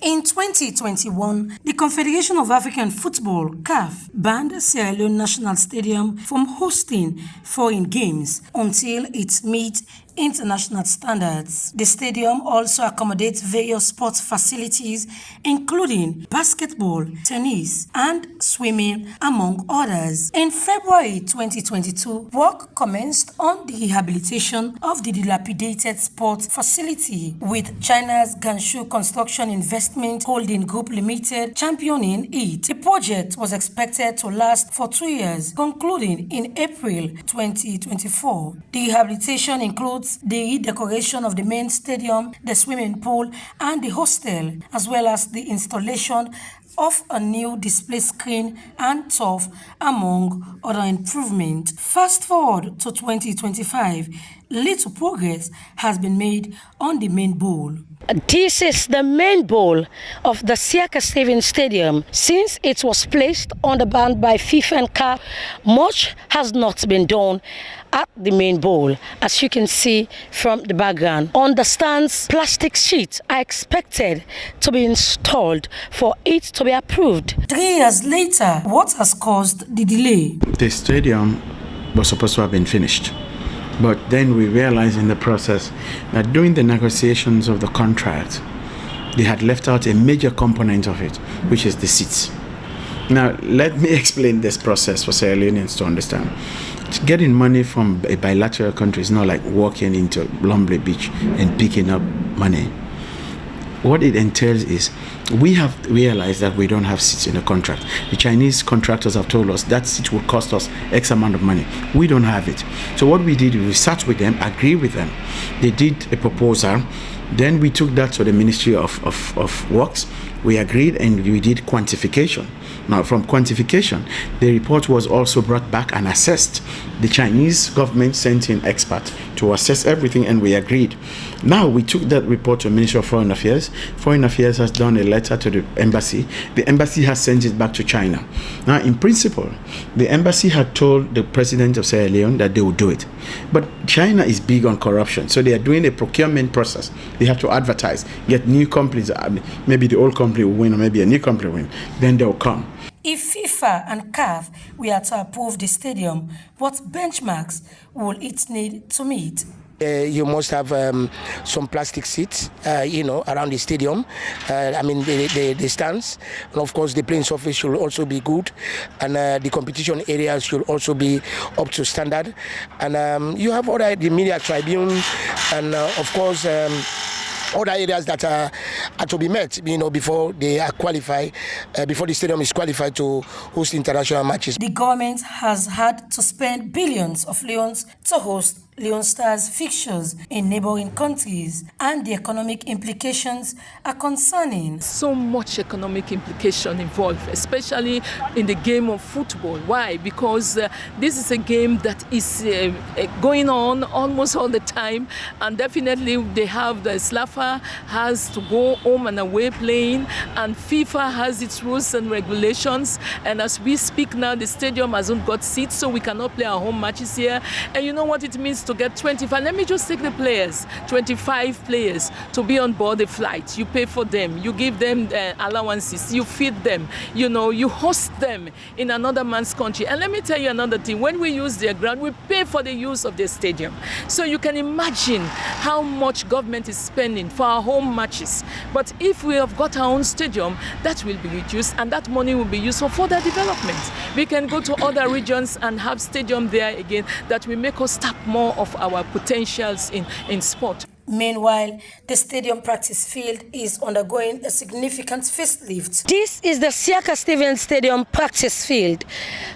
In 2021, the Confederation of African Football (CAF) banned Sierra Leone National Stadium from hosting foreign games until it meets international standards. The stadium also accommodates various sports facilities including basketball, tennis, and swimming, among others. In February 2022, work commenced on the rehabilitation of the dilapidated sports facility, with China's Ganshu Construction Investment Holding Group Limited championing it. The project was expected to last for 2 years, concluding in April 2024. The rehabilitation includes the redecoration of the main stadium, the swimming pool, and the hostel, as well as the installation of a new display screen and turf, among other improvements. Fast forward to 2025, little progress has been made on the main bowl. This is the main bowl of the Siaka Stevens Stadium. Since it was placed on the ban by FIFA and CAF, much has not been done at the main bowl, as you can see from the background. On the stands, plastic sheets are expected to be installed for it to be approved. 3 years later, what has caused the delay? The stadium was supposed to have been finished, but then we realized in the process that during the negotiations of the contract, they had left out a major component of it, which is the seats. Now, let me explain this process for Sierra Leoneans to understand. Getting money from a bilateral country is not like walking into Lumley Beach and picking up money. What it entails is we have realized that we don't have seats in the contract. The Chinese contractors have told us that seat will cost us X amount of money. We don't have it. So what we did, we sat with them, agreed with them. They did a proposal. Then we took that to the Ministry of Works. We agreed and we did quantification. Now, from quantification, the report was also brought back and assessed. The Chinese government sent in experts to assess everything, and we agreed. Now, we took that report to the Ministry of Foreign Affairs. Foreign Affairs has done a letter to the embassy. The embassy has sent it back to China. Now, in principle, the embassy had told the president of Sierra Leone that they would do it. But China is big on corruption, so they are doing a procurement process. They have to advertise, get new companies. Maybe the old company will win, or maybe a new company will win. Then they'll come. If FIFA and CAF were to approve the stadium, what benchmarks will it need to meet? You must have some plastic seats, around the stadium. The stands, and of course the playing surface should also be good, and the competition areas should also be up to standard. And you have the media tribune, and of course. Other areas that are to be met, before they are qualified, before the stadium is qualified to host international matches. The government has had to spend billions of leones to host Leone Stars fixtures in neighboring countries, and the economic implications are concerning. So much economic implication involved, especially in the game of football. Why? Because this is a game that is going on almost all the time, and definitely they have the SLAFA has to go home and away playing, and FIFA has its rules and regulations, and as we speak now, the stadium hasn't got seats, so we cannot play our home matches here. And you know what it means to get 25, let me just take the players, 25 players to be on board the flight. You pay for them, you give them allowances, you feed them, you host them in another man's country. And let me tell you another thing, when we use their ground, we pay for the use of the stadium. So you can imagine how much government is spending for our home matches. But if we have got our own stadium, that will be reduced, and that money will be used for further development. We can go to other regions and have stadium there again that will make us tap more of our potentials in sport. Meanwhile, the stadium practice field is undergoing a significant facelift. This is the Siaka Stevens Stadium practice field.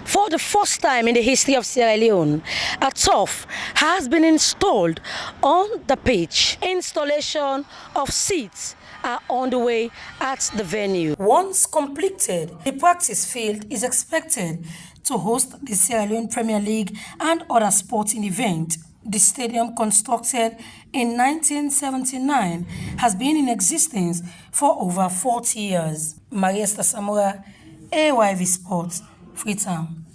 For the first time in the history of Sierra Leone, a turf has been installed on the pitch. Installation of seats are on the way at the venue. Once completed, the practice field is expected to host the Sierra Leone Premier League and other sporting events. The stadium, constructed in 1979, has been in existence for over 40 years. Maria Samura, AYV Sports, Freetown.